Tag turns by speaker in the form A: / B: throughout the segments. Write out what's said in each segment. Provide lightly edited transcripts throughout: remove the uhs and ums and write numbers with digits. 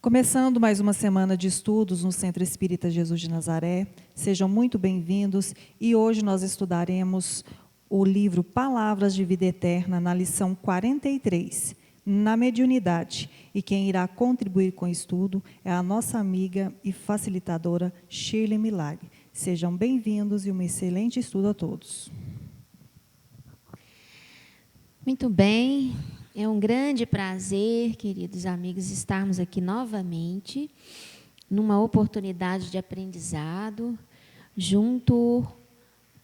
A: Começando mais uma semana de estudos no Centro Espírita Jesus de Nazaré, sejam muito bem-vindos e hoje nós estudaremos o livro Palavras de Vida Eterna na lição 43, na mediunidade. E quem irá contribuir com o estudo é a nossa amiga e facilitadora Shirley Milagre. Sejam bem-vindos e um excelente estudo a todos.
B: Muito bem. É um grande prazer, queridos amigos, estarmos aqui novamente, numa oportunidade de aprendizado, junto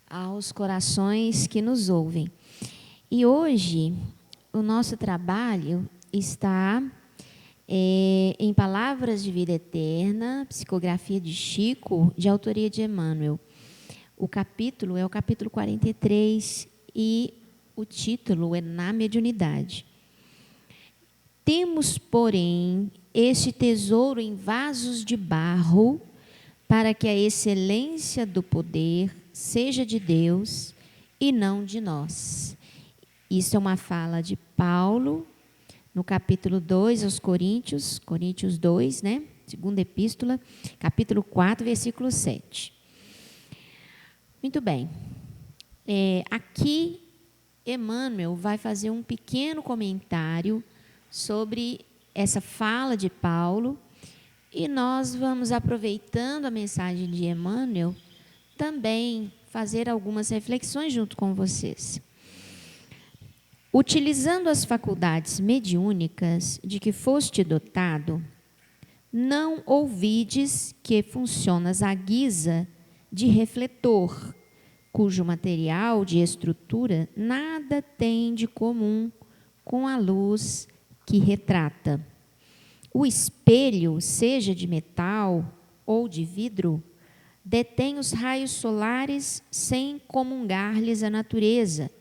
B: aos corações que nos ouvem. E hoje, o nosso trabalho está em Palavras de Vida Eterna, psicografia de Chico, de autoria de Emmanuel. O capítulo é o capítulo 43 e o título é Na Mediunidade. Temos, porém, este tesouro em vasos de barro, para que a excelência do poder seja de Deus e não de nós. Isso é uma fala de Paulo, no capítulo 2 aos Coríntios 2, né? Segunda epístola, capítulo 4, versículo 7. Muito bem. Aqui, Emmanuel vai fazer um pequeno comentário sobre essa fala de Paulo, e nós vamos, aproveitando a mensagem de Emmanuel, também fazer algumas reflexões junto com vocês. Utilizando as faculdades mediúnicas de que foste dotado, não ouvides que funcionas à guisa de refletor, cujo material de estrutura nada tem de comum com a luz que retrata. O espelho, seja de metal ou de vidro, detém os raios solares sem comungar-lhes a natureza,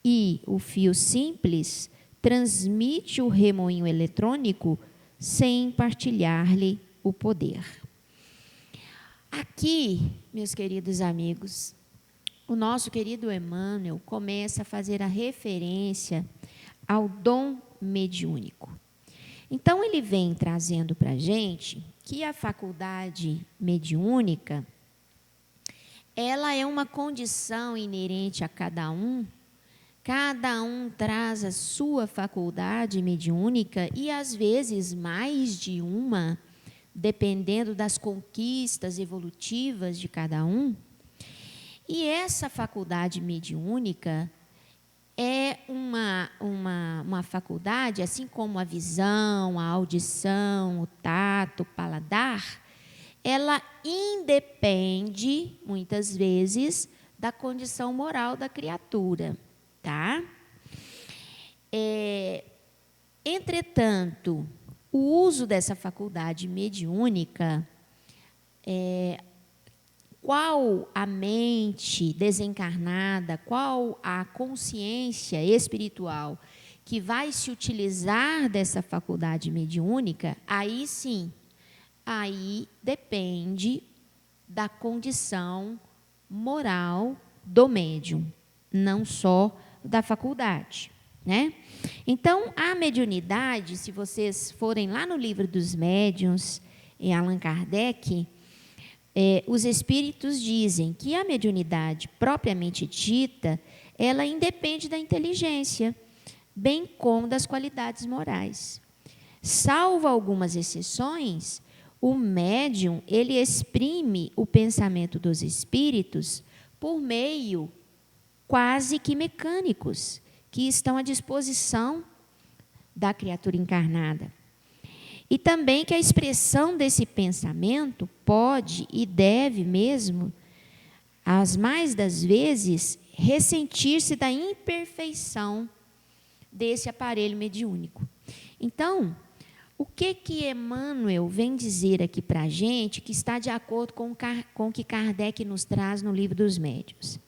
B: e o fio simples transmite o remoinho eletrônico sem partilhar-lhe o poder. Aqui, meus queridos amigos, o nosso querido Emmanuel começa a fazer a referência ao dom mediúnico. Então, ele vem trazendo para a gente que a faculdade mediúnica, ela é uma condição inerente a cada um traz a sua faculdade mediúnica e, às vezes, mais de uma, dependendo das conquistas evolutivas de cada um. E essa faculdade mediúnica é uma faculdade, assim como a visão, a audição, o tato, o paladar, ela independe, muitas vezes, da condição moral da criatura, tá? Entretanto, o uso dessa faculdade mediúnica, qual a mente desencarnada, qual a consciência espiritual que vai se utilizar dessa faculdade mediúnica, aí sim, aí depende da condição moral do médium, não só da faculdade, né? Então, a mediunidade, se vocês forem lá no Livro dos Médiuns, em Allan Kardec, os espíritos dizem que a mediunidade propriamente dita, ela independe da inteligência, bem como das qualidades morais. Salvo algumas exceções, o médium, ele exprime o pensamento dos espíritos por meio quase que mecânicos, que estão à disposição da criatura encarnada. E também que a expressão desse pensamento pode e deve mesmo, as mais das vezes, ressentir-se da imperfeição desse aparelho mediúnico. Então, o que Emmanuel vem dizer aqui para a gente, que está de acordo com o que Kardec nos traz no Livro dos Médiuns?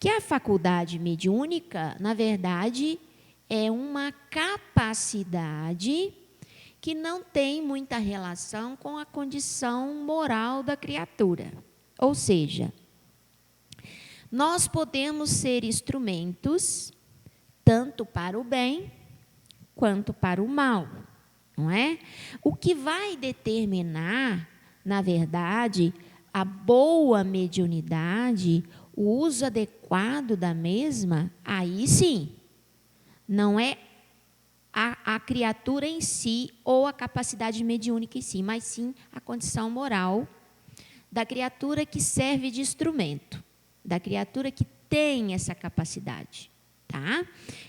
B: Que a faculdade mediúnica, na verdade, é uma capacidade que não tem muita relação com a condição moral da criatura. Ou seja, nós podemos ser instrumentos tanto para o bem quanto para o mal. não é? O que vai determinar, na verdade, a boa mediunidade, o uso adequado da mesma, aí sim, não é a criatura em si ou a capacidade mediúnica em si, mas sim a condição moral da criatura que serve de instrumento, da criatura que tem essa capacidade, tá?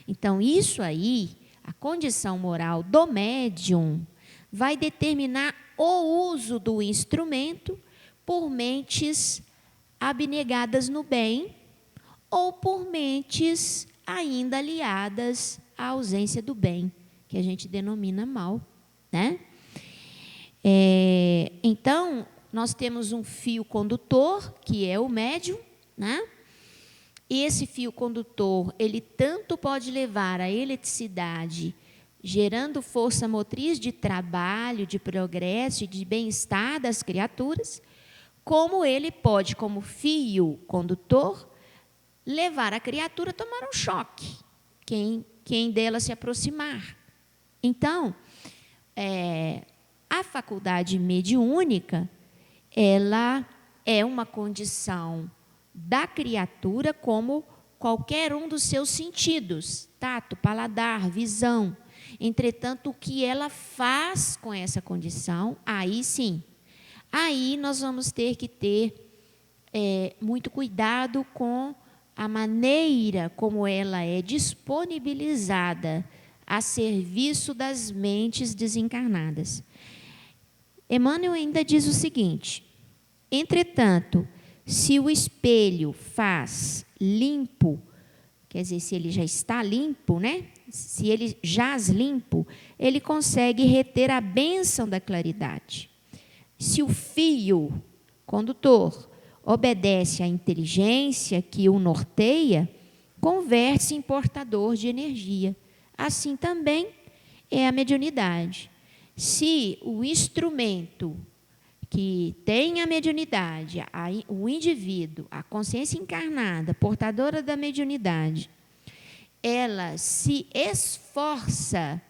B: Então, isso aí, a condição moral do médium, vai determinar o uso do instrumento por mentes abnegadas no bem ou por mentes ainda aliadas à ausência do bem, que a gente denomina mal, né? Então, nós temos um fio condutor, que é o médium, né? E esse fio condutor, ele tanto pode levar a eletricidade, gerando força motriz de trabalho, de progresso e de bem-estar das criaturas, como ele pode, como fio condutor, levar a criatura a tomar um choque, quem dela se aproximar. Então, a faculdade mediúnica, ela é uma condição da criatura como qualquer um dos seus sentidos, tato, paladar, visão. Entretanto, o que ela faz com essa condição, aí sim, aí nós vamos ter que ter muito cuidado com a maneira como ela é disponibilizada a serviço das mentes desencarnadas. Emmanuel ainda diz o seguinte: entretanto, se o espelho faz limpo, quer dizer, se ele já está limpo, né? Se ele jaz limpo, ele consegue reter a bênção da claridade. Se o fio condutor obedece à inteligência que o norteia, converte-se em portador de energia. Assim também é a mediunidade. Se o instrumento que tem a mediunidade, o indivíduo, a consciência encarnada, portadora da mediunidade, ela se esforça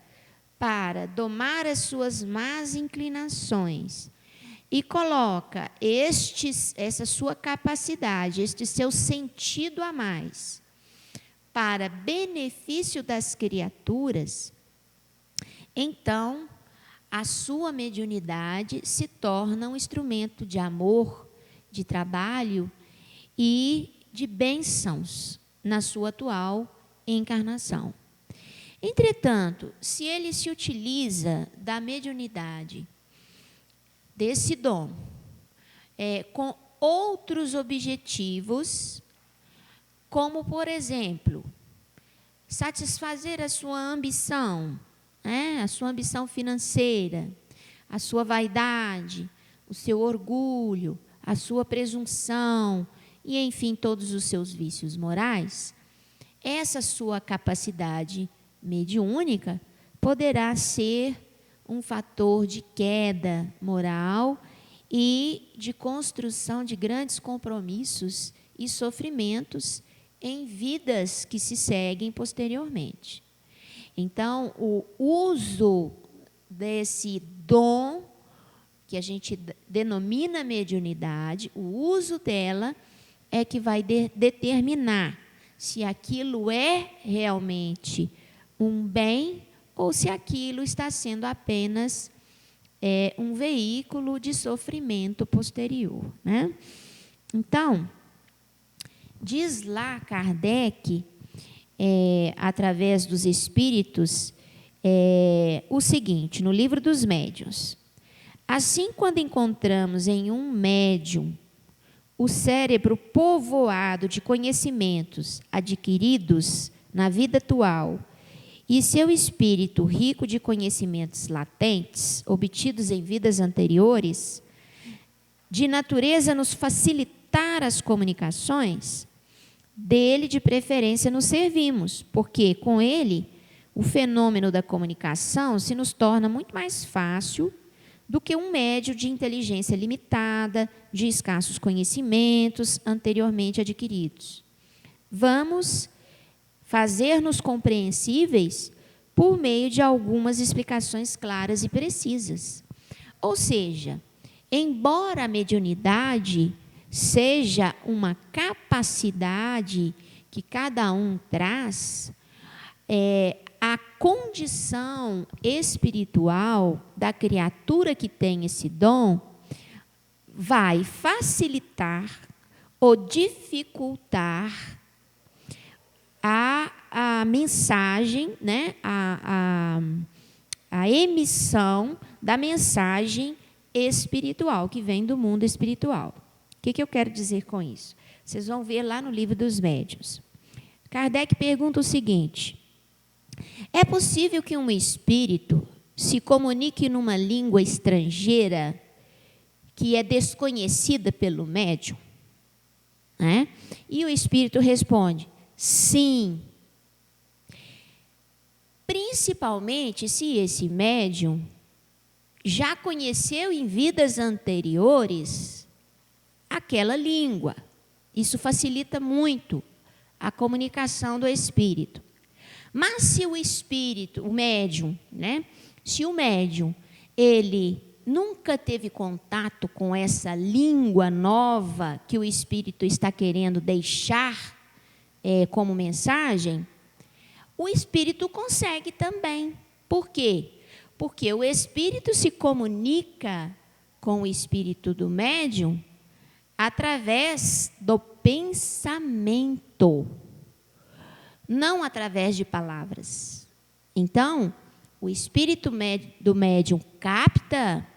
B: para domar as suas más inclinações e coloca essa sua capacidade, este seu sentido a mais, para benefício das criaturas, então a sua mediunidade se torna um instrumento de amor, de trabalho e de bênçãos na sua atual encarnação. Entretanto, se ele se utiliza da mediunidade, desse dom, com outros objetivos, como, por exemplo, satisfazer a sua ambição, a sua ambição financeira, a sua vaidade, o seu orgulho, a sua presunção e, enfim, todos os seus vícios morais, essa sua capacidade mediúnica poderá ser um fator de queda moral e de construção de grandes compromissos e sofrimentos em vidas que se seguem posteriormente. Então, o uso desse dom, que a gente denomina mediunidade, o uso dela é que vai determinar se aquilo é realmente um bem ou se aquilo está sendo apenas um veículo de sofrimento posterior, né? Então, diz lá Kardec, através dos espíritos, o seguinte, no Livro dos Médiuns: assim, quando encontramos em um médium o cérebro povoado de conhecimentos adquiridos na vida atual e seu espírito rico de conhecimentos latentes, obtidos em vidas anteriores, de natureza a nos facilitar as comunicações, dele de preferência nos servimos, porque com ele o fenômeno da comunicação se nos torna muito mais fácil do que um médio de inteligência limitada, de escassos conhecimentos anteriormente adquiridos. Vamos fazer-nos compreensíveis por meio de algumas explicações claras e precisas. Ou seja, embora a mediunidade seja uma capacidade que cada um traz, a condição espiritual da criatura que tem esse dom vai facilitar ou dificultar a mensagem, né? a emissão da mensagem espiritual, que vem do mundo espiritual. O que eu quero dizer com isso? Vocês vão ver lá no Livro dos Médiuns. Kardec pergunta o seguinte: é possível que um espírito se comunique numa língua estrangeira que é desconhecida pelo médium? Né? E o espírito responde: sim. Principalmente se esse médium já conheceu em vidas anteriores aquela língua. Isso facilita muito a comunicação do espírito. Mas se o espírito, o médium, né? Se o médium, ele nunca teve contato com essa língua nova que o espírito está querendo deixar como mensagem, o espírito consegue também. Por quê? Porque o espírito se comunica com o espírito do médium através do pensamento, não através de palavras. Então, o espírito do médium capta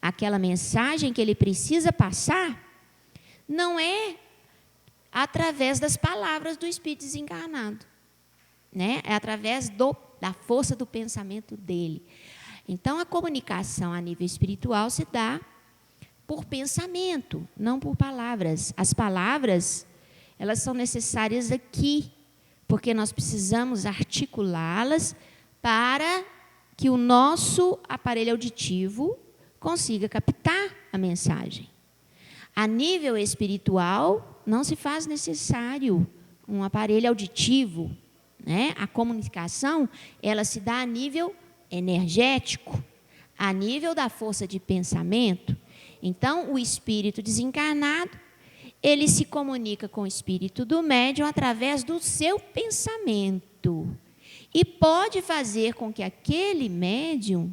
B: aquela mensagem que ele precisa passar, não é através das palavras do espírito desencarnado, né? É através da força do pensamento dele. Então, a comunicação a nível espiritual se dá por pensamento, não por palavras. As palavras, elas são necessárias aqui, porque nós precisamos articulá-las para que o nosso aparelho auditivo consiga captar a mensagem. A nível espiritual, não se faz necessário um aparelho auditivo, né? A comunicação, ela se dá a nível energético, a nível da força de pensamento. Então, o espírito desencarnado, ele se comunica com o espírito do médium através do seu pensamento. E pode fazer com que aquele médium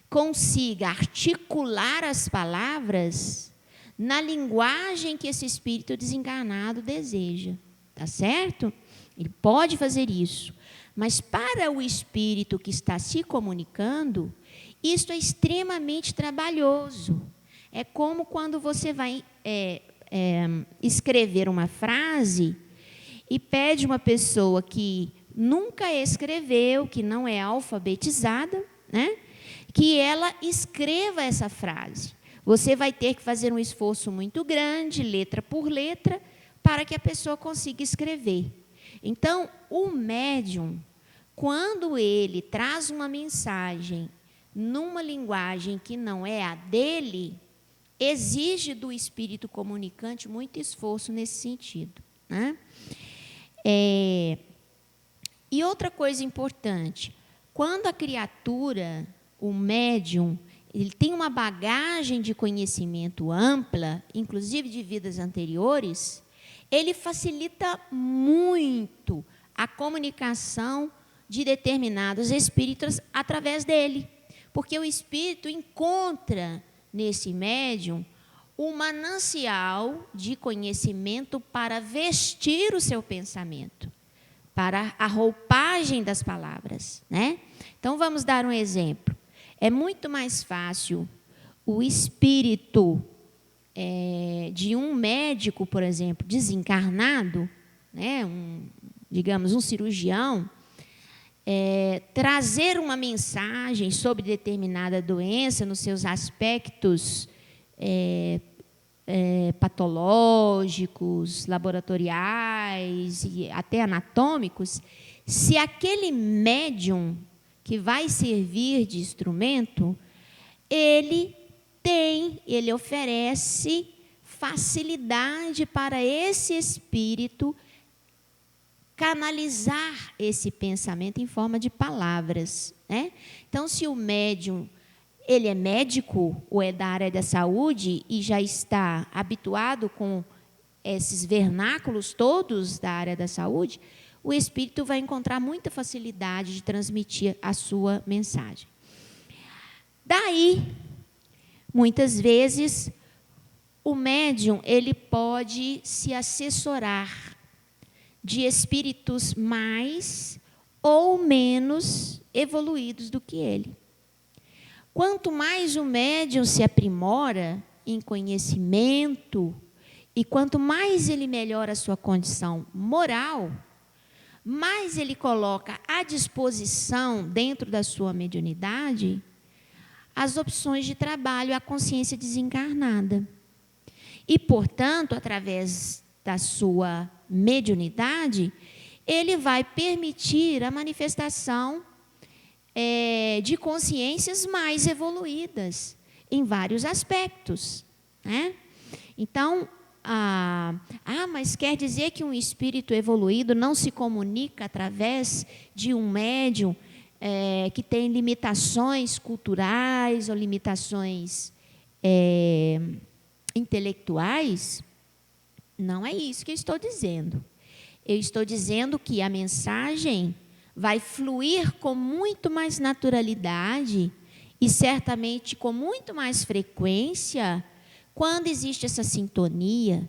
B: consiga articular as palavras na linguagem que esse espírito desencarnado deseja. Tá certo? Ele pode fazer isso. Mas para o espírito que está se comunicando, isso é extremamente trabalhoso. É como quando você vai escrever uma frase e pede uma pessoa que nunca escreveu, que não é alfabetizada, né, que ela escreva essa frase. Você vai ter que fazer um esforço muito grande, letra por letra, para que a pessoa consiga escrever. Então, o médium, quando ele traz uma mensagem numa linguagem que não é a dele, exige do espírito comunicante muito esforço nesse sentido, né? E outra coisa importante, quando a criatura, o médium, ele tem uma bagagem de conhecimento ampla, inclusive de vidas anteriores, ele facilita muito a comunicação de determinados espíritos através dele, porque o espírito encontra nesse médium um manancial de conhecimento para vestir o seu pensamento, para a roupagem das palavras, né? Então, vamos dar um exemplo. É muito mais fácil o espírito de um médico, por exemplo, desencarnado, né? Digamos, um cirurgião, trazer uma mensagem sobre determinada doença nos seus aspectos patológicos, laboratoriais e até anatômicos, se aquele médium que vai servir de instrumento, ele oferece facilidade para esse espírito canalizar esse pensamento em forma de palavras, né? Então, se o médium ele é médico ou é da área da saúde e já está habituado com esses vernáculos todos da área da saúde, o espírito vai encontrar muita facilidade de transmitir a sua mensagem. Daí, muitas vezes, o médium ele pode se assessorar de espíritos mais ou menos evoluídos do que ele. Quanto mais o médium se aprimora em conhecimento e quanto mais ele melhora a sua condição moral, mais ele coloca à disposição, dentro da sua mediunidade, as opções de trabalho à consciência desencarnada. E, portanto, através da sua mediunidade, ele vai permitir a manifestação de consciências mais evoluídas, em vários aspectos, né? Então, mas quer dizer que um espírito evoluído não se comunica através de um médium que tem limitações culturais ou limitações intelectuais? Não é isso que eu estou dizendo. Eu estou dizendo que a mensagem vai fluir com muito mais naturalidade e certamente com muito mais frequência quando existe essa sintonia,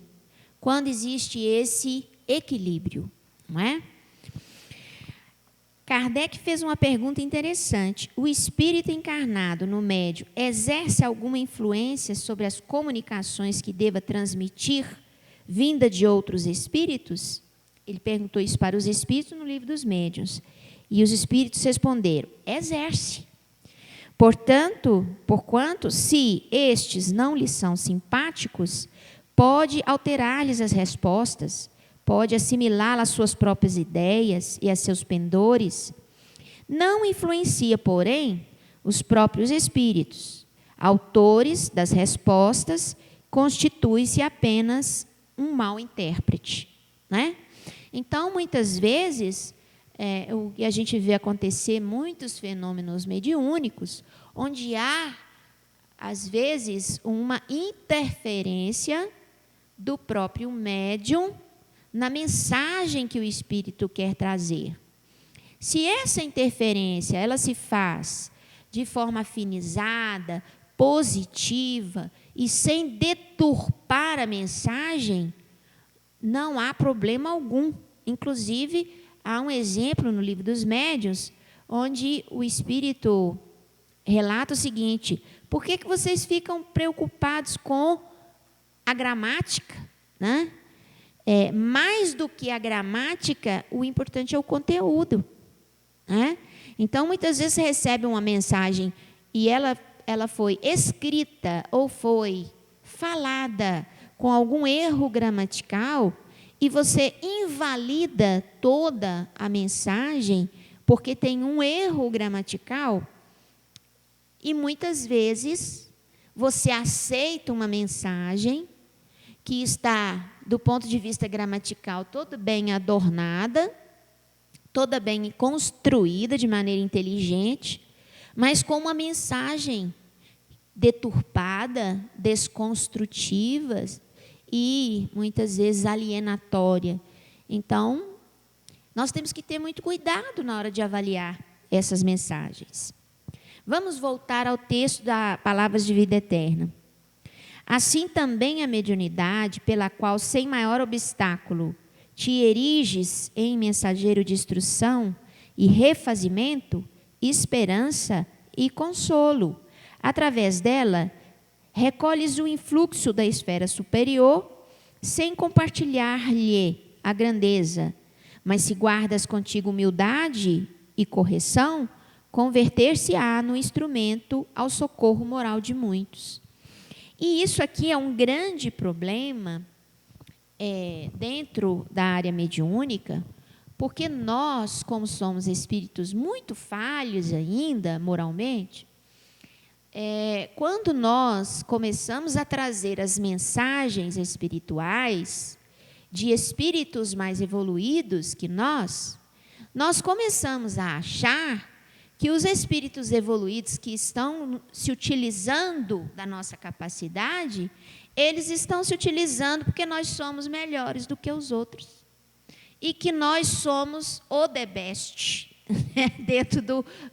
B: quando existe esse equilíbrio, não é? Kardec fez uma pergunta interessante. O espírito encarnado no médium exerce alguma influência sobre as comunicações que deva transmitir vinda de outros espíritos? Ele perguntou isso para os espíritos no livro dos médiuns. E os espíritos responderam: exerce. Porquanto, se estes não lhes são simpáticos, pode alterar-lhes as respostas, pode assimilá-las às suas próprias ideias e a seus pendores. Não influencia, porém, os próprios espíritos. Autores das respostas, constitui-se apenas um mau intérprete, né? Então, muitas vezes, o que a gente vê acontecer muitos fenômenos mediúnicos, onde há, às vezes, uma interferência do próprio médium na mensagem que o espírito quer trazer. Se essa interferência ela se faz de forma afinizada, positiva e sem deturpar a mensagem, não há problema algum. Inclusive, há um exemplo no livro dos médiuns, onde o espírito relata o seguinte: por que vocês ficam preocupados com a gramática, né? Mais do que a gramática, o importante é o conteúdo, né? Então, muitas vezes você recebe uma mensagem e ela foi escrita ou foi falada com algum erro gramatical e você invalida toda a mensagem porque tem um erro gramatical. E muitas vezes você aceita uma mensagem que está, do ponto de vista gramatical, toda bem adornada, toda bem construída de maneira inteligente, mas com uma mensagem deturpada, desconstrutiva e, muitas vezes, alienatória. Então, nós temos que ter muito cuidado na hora de avaliar essas mensagens. Vamos voltar ao texto da Palavras de Vida Eterna. Assim também a mediunidade, pela qual, sem maior obstáculo, te eriges em mensageiro de instrução e refazimento, esperança e consolo. Através dela, recolhes o influxo da esfera superior, sem compartilhar-lhe a grandeza, mas se guardas contigo humildade e correção, converter-se-á no instrumento ao socorro moral de muitos. E isso aqui é um grande problema dentro da área mediúnica, porque nós, como somos espíritos muito falhos ainda, moralmente, quando nós começamos a trazer as mensagens espirituais, de espíritos mais evoluídos que nós começamos a achar que os espíritos evoluídos que estão se utilizando da nossa capacidade, eles estão se utilizando porque nós somos melhores do que os outros. E que nós somos o the best, né? Dentro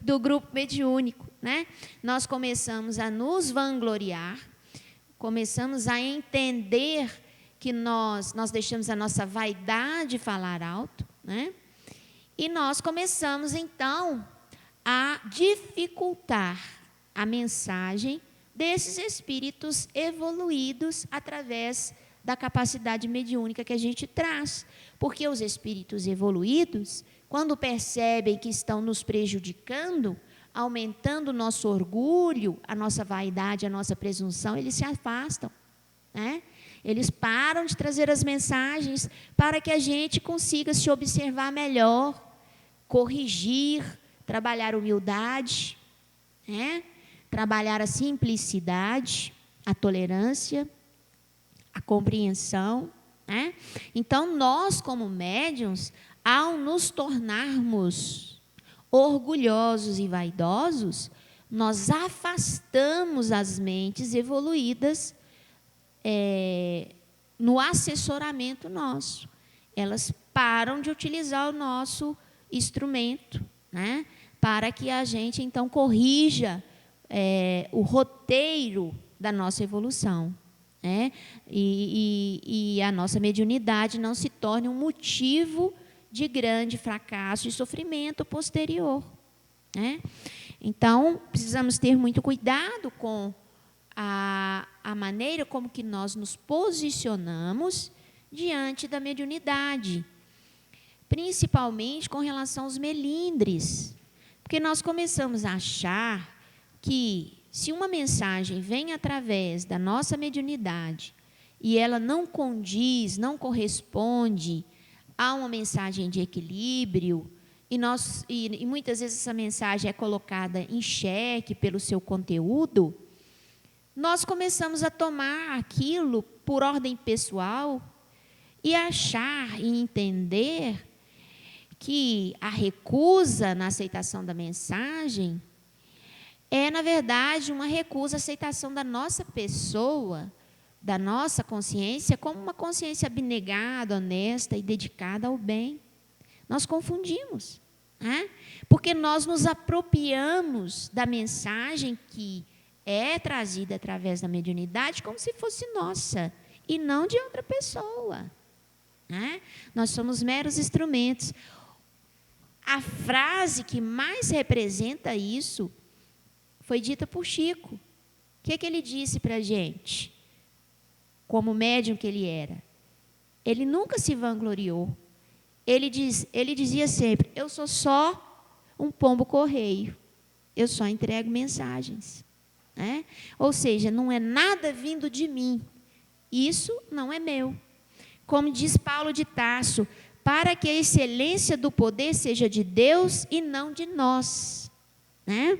B: do grupo mediúnico, né? Nós começamos a nos vangloriar, começamos a entender que nós deixamos a nossa vaidade falar alto, né? E nós começamos, então, a dificultar a mensagem desses espíritos evoluídos através da capacidade mediúnica que a gente traz. Porque os espíritos evoluídos, quando percebem que estão nos prejudicando, aumentando o nosso orgulho, a nossa vaidade, a nossa presunção, eles se afastam, né? Eles param de trazer as mensagens para que a gente consiga se observar melhor, corrigir, trabalhar a humildade, né? Trabalhar a simplicidade, a tolerância, a compreensão, né? Então, nós, como médiuns, ao nos tornarmos orgulhosos e vaidosos, nós afastamos as mentes evoluídas no assessoramento nosso. Elas param de utilizar o nosso instrumento, né? Para que a gente, então, corrija o roteiro da nossa evolução, né? E a nossa mediunidade não se torne um motivo de grande fracasso e sofrimento posterior, né? Então, precisamos ter muito cuidado com a maneira como que nós nos posicionamos diante da mediunidade, principalmente com relação aos melindres, porque nós começamos a achar que se uma mensagem vem através da nossa mediunidade e ela não condiz, não corresponde a uma mensagem de equilíbrio, e muitas vezes essa mensagem é colocada em xeque pelo seu conteúdo, nós começamos a tomar aquilo por ordem pessoal e achar e entender que a recusa na aceitação da mensagem é, na verdade, uma recusa à aceitação da nossa pessoa, da nossa consciência, como uma consciência abnegada, honesta e dedicada ao bem. Nós confundimos, né? Porque nós nos apropriamos da mensagem que é trazida através da mediunidade como se fosse nossa e não de outra pessoa, né? Nós somos meros instrumentos. A frase que mais representa isso foi dita por Chico. O que ele disse para a gente? Como médium que ele era. Ele nunca se vangloriou. Ele dizia sempre, eu sou só um pombo-correio. Eu só entrego mensagens, né? Ou seja, não é nada vindo de mim. Isso não é meu. Como diz Paulo de Tarso, para que a excelência do poder seja de Deus e não de nós, né?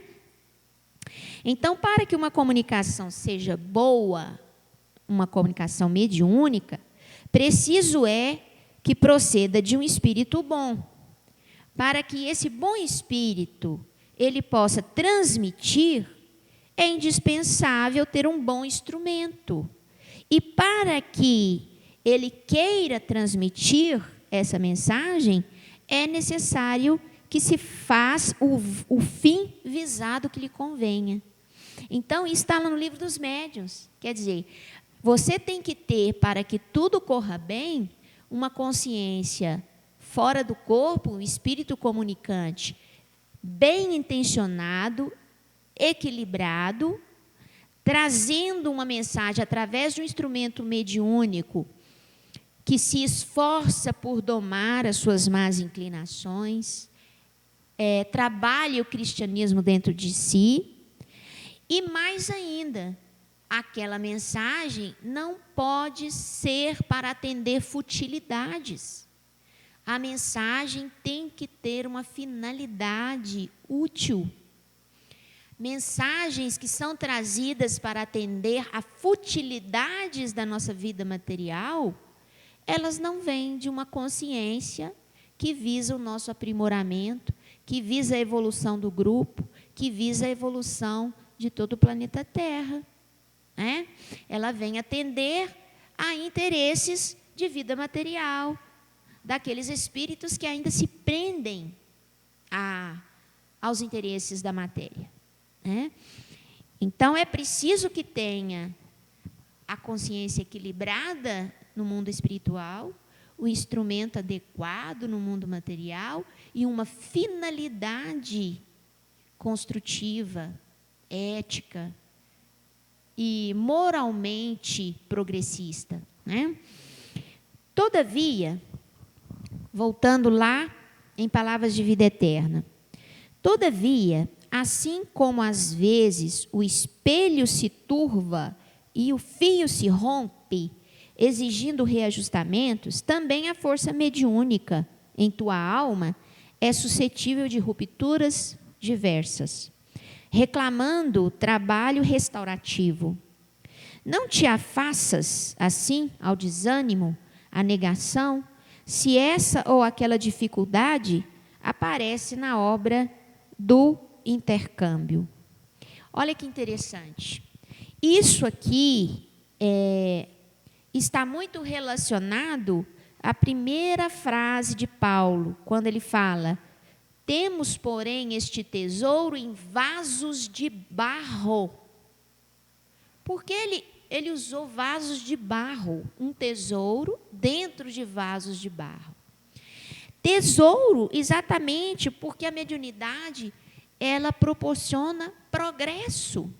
B: Então, para que uma comunicação seja boa, uma comunicação mediúnica, preciso é que proceda de um espírito bom. Para que esse bom espírito ele possa transmitir, é indispensável ter um bom instrumento. E para que ele queira transmitir essa mensagem, é necessário que se faça o fim visado que lhe convenha. Então, isso está lá no livro dos médiuns. Quer dizer, você tem que ter, para que tudo corra bem, uma consciência fora do corpo, um espírito comunicante, bem intencionado, equilibrado, trazendo uma mensagem através de um instrumento mediúnico que se esforça por domar as suas más inclinações, trabalha o cristianismo dentro de si, e mais ainda, aquela mensagem não pode ser para atender futilidades. A mensagem tem que ter uma finalidade útil. Mensagens que são trazidas para atender a futilidades da nossa vida material, elas não vêm de uma consciência que visa o nosso aprimoramento, que visa a evolução do grupo, que visa a evolução de todo o planeta Terra, né? Ela vem atender a interesses de vida material, daqueles espíritos que ainda se prendem aos interesses da matéria, né? Então, é preciso que tenha a consciência equilibrada no mundo espiritual, o instrumento adequado no mundo material e uma finalidade construtiva, ética e moralmente progressista, né? Todavia, voltando lá em Palavras de Vida Eterna, todavia, assim como às vezes o espelho se turva e o fio se rompe, exigindo reajustamentos, também a força mediúnica em tua alma é suscetível de rupturas diversas, reclamando trabalho restaurativo. Não te afastas, assim, ao desânimo, à negação, se essa ou aquela dificuldade aparece na obra do intercâmbio. Olha que interessante. Isso aqui está muito relacionado à primeira frase de Paulo, quando ele fala: temos, porém, este tesouro em vasos de barro. Porque ele usou vasos de barro, um tesouro dentro de vasos de barro. Tesouro, exatamente porque a mediunidade, ela proporciona progresso,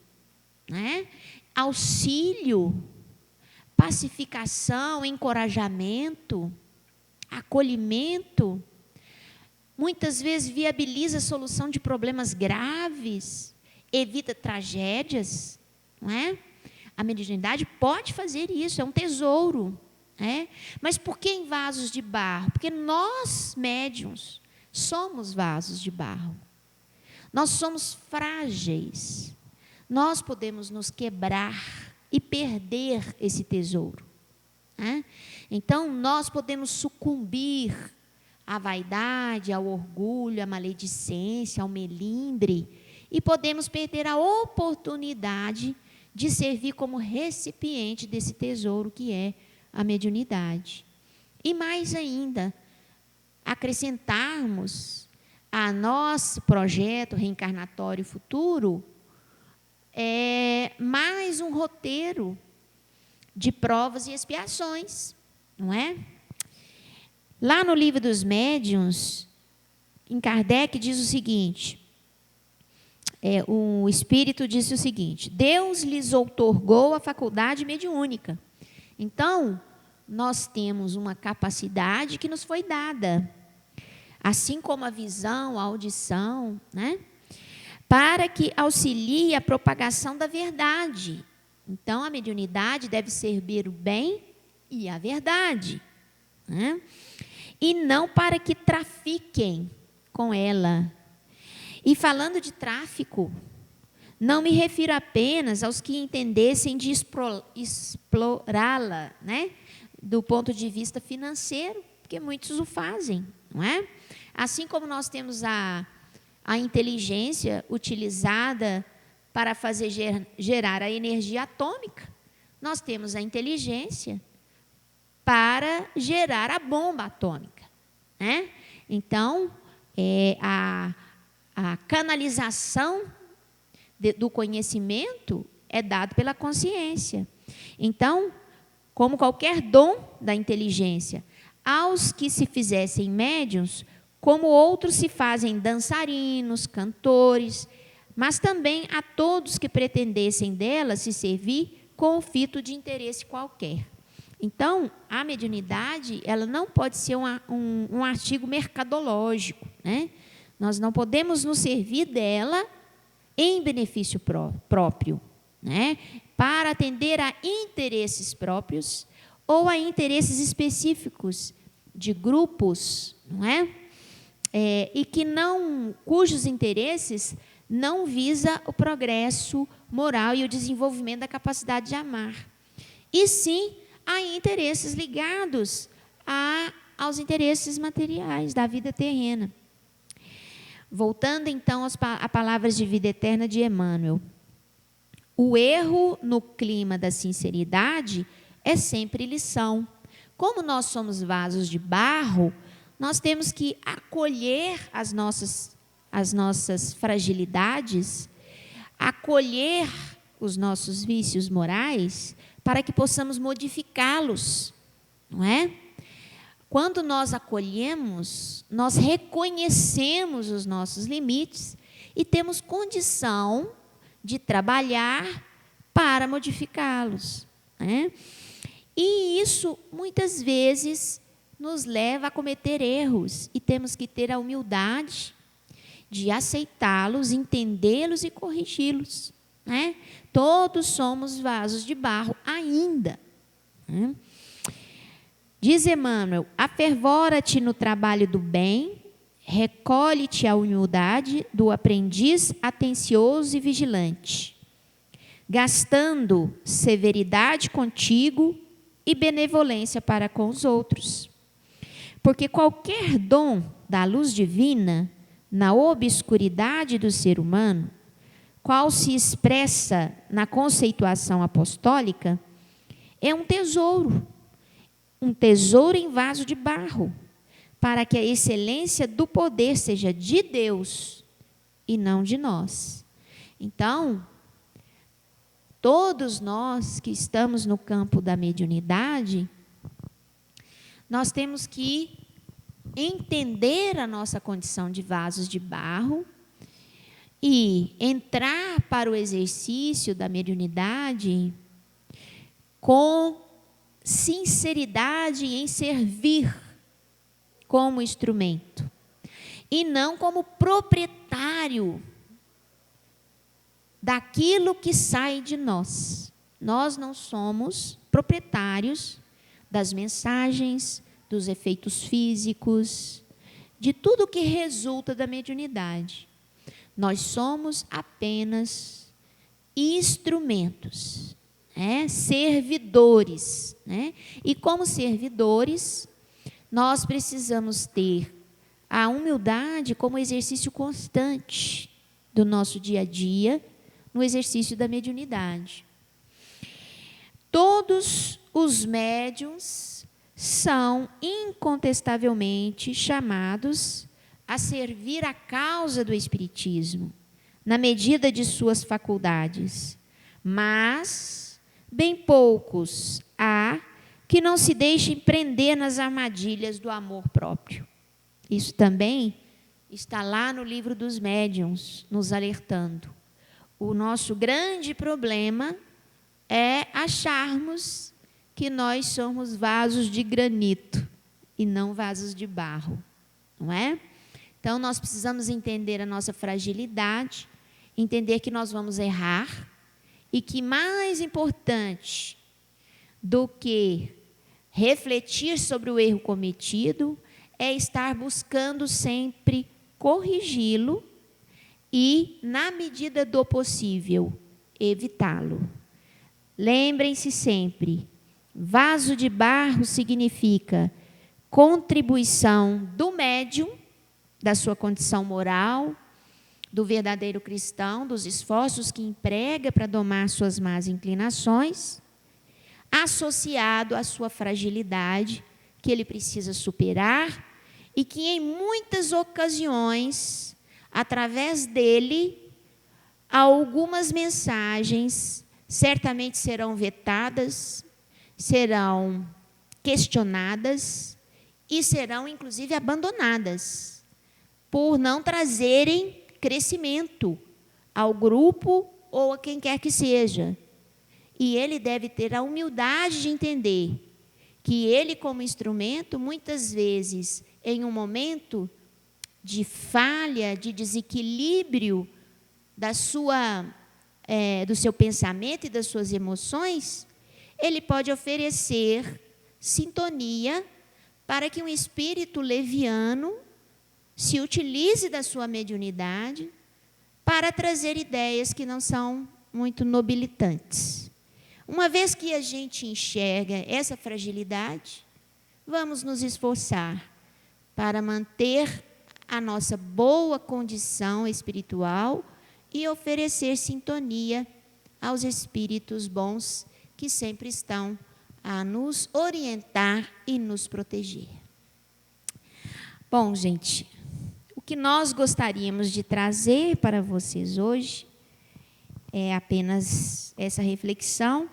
B: né? Auxílio, pacificação, encorajamento, acolhimento. Muitas vezes viabiliza a solução de problemas graves, evita tragédias, não é? A mediunidade pode fazer isso, é um tesouro. Mas por que em vasos de barro? Porque nós, médiuns, somos vasos de barro. Nós somos frágeis. Nós podemos nos quebrar e perder esse tesouro. Então, nós podemos sucumbir à vaidade, ao orgulho, à maledicência, ao melindre, e podemos perder a oportunidade de servir como recipiente desse tesouro que é a mediunidade. E mais ainda, acrescentarmos a nosso projeto reencarnatório futuro mais um roteiro de provas e expiações, não é? Lá no Livro dos Médiuns, em Kardec diz o seguinte, o Espírito disse o seguinte: Deus lhes outorgou a faculdade mediúnica. Então, nós temos uma capacidade que nos foi dada, assim como a visão, a audição, né? Para que auxilie a propagação da verdade. Então, a mediunidade deve servir o bem e a verdade, né? E não para que trafiquem com ela. E falando de tráfico, não me refiro apenas aos que entendessem de explorá-la, né? Do ponto de vista financeiro, porque muitos o fazem, não é? Assim como nós temos a inteligência utilizada para fazer gerar a energia atômica, nós temos a inteligência para gerar a bomba atômica, né? Então, a canalização do conhecimento é dado pela consciência. Então, como qualquer dom da inteligência, aos que se fizessem médiuns, como outros se fazem dançarinos, cantores, mas também a todos que pretendessem dela se servir com o fito de interesse qualquer. Então, a mediunidade, ela não pode ser um artigo mercadológico, né? Nós não podemos nos servir dela em benefício próprio, né? Para atender a interesses próprios ou a interesses específicos de grupos, não é? E cujos interesses não visa o progresso moral e o desenvolvimento da capacidade de amar, e sim a interesses ligados aos interesses materiais da vida terrena. Voltando então a palavras de vida eterna de Emmanuel. O erro no clima da sinceridade é sempre lição. Como nós somos vasos de barro, nós temos que acolher as nossas fragilidades, acolher os nossos vícios morais, para que possamos modificá-los, não é? Quando nós acolhemos, nós reconhecemos os nossos limites e temos condição de trabalhar para modificá-los, né? E isso, muitas vezes, nos leva a cometer erros e temos que ter a humildade de aceitá-los, entendê-los e corrigi-los, né? Todos somos vasos de barro ainda, né? Diz Emmanuel: afervora-te no trabalho do bem, recolhe-te à humildade do aprendiz atencioso e vigilante, gastando severidade contigo e benevolência para com os outros. Porque qualquer dom da luz divina, na obscuridade do ser humano, qual se expressa na conceituação apostólica, é um tesouro em vaso de barro, para que a excelência do poder seja de Deus e não de nós. Então, todos nós que estamos no campo da mediunidade, nós temos que entender a nossa condição de vasos de barro e entrar para o exercício da mediunidade com sinceridade em servir como instrumento e não como proprietário daquilo que sai de nós. Nós não somos proprietários das mensagens, dos efeitos físicos, de tudo que resulta da mediunidade. Nós somos apenas instrumentos, servidores, né? E como servidores, nós precisamos ter a humildade como exercício constante do nosso dia a dia, no exercício da mediunidade. Todos os médiuns são incontestavelmente chamados a servir a causa do Espiritismo, na medida de suas faculdades, mas bem poucos há que não se deixem prender nas armadilhas do amor próprio. Isso também está lá no livro dos médiuns, nos alertando. O nosso grande problema é acharmos que nós somos vasos de granito e não vasos de barro, não é? Então, nós precisamos entender a nossa fragilidade, entender que nós vamos errar e que mais importante do que refletir sobre o erro cometido é estar buscando sempre corrigi-lo e, na medida do possível, evitá-lo. Lembrem-se sempre, vaso de barro significa contribuição do médium, da sua condição moral, do verdadeiro cristão, dos esforços que emprega para domar suas más inclinações, associado à sua fragilidade, que ele precisa superar e que, em muitas ocasiões, através dele, algumas mensagens certamente serão vetadas, serão questionadas e serão, inclusive, abandonadas, por não trazerem crescimento ao grupo ou a quem quer que seja. E ele deve ter a humildade de entender que ele, como instrumento, muitas vezes, em um momento de falha, de desequilíbrio do seu pensamento e das suas emoções, ele pode oferecer sintonia para que um espírito leviano se utilize da sua mediunidade para trazer ideias que não são muito nobilitantes. Uma vez que a gente enxerga essa fragilidade, vamos nos esforçar para manter a nossa boa condição espiritual e oferecer sintonia aos espíritos bons que sempre estão a nos orientar e nos proteger. Bom, gente, o que nós gostaríamos de trazer para vocês hoje é apenas essa reflexão,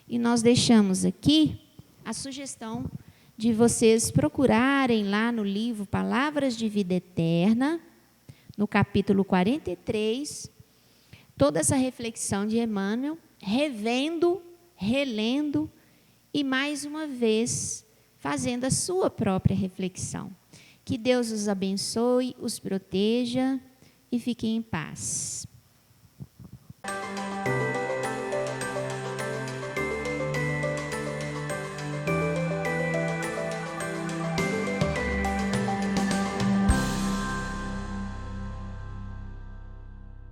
B: e nós deixamos aqui a sugestão de vocês procurarem lá no livro Palavras de Vida Eterna, no capítulo 43, toda essa reflexão de Emmanuel, revendo, relendo e, mais uma vez, fazendo a sua própria reflexão. Que Deus os abençoe, os proteja e fiquem em paz.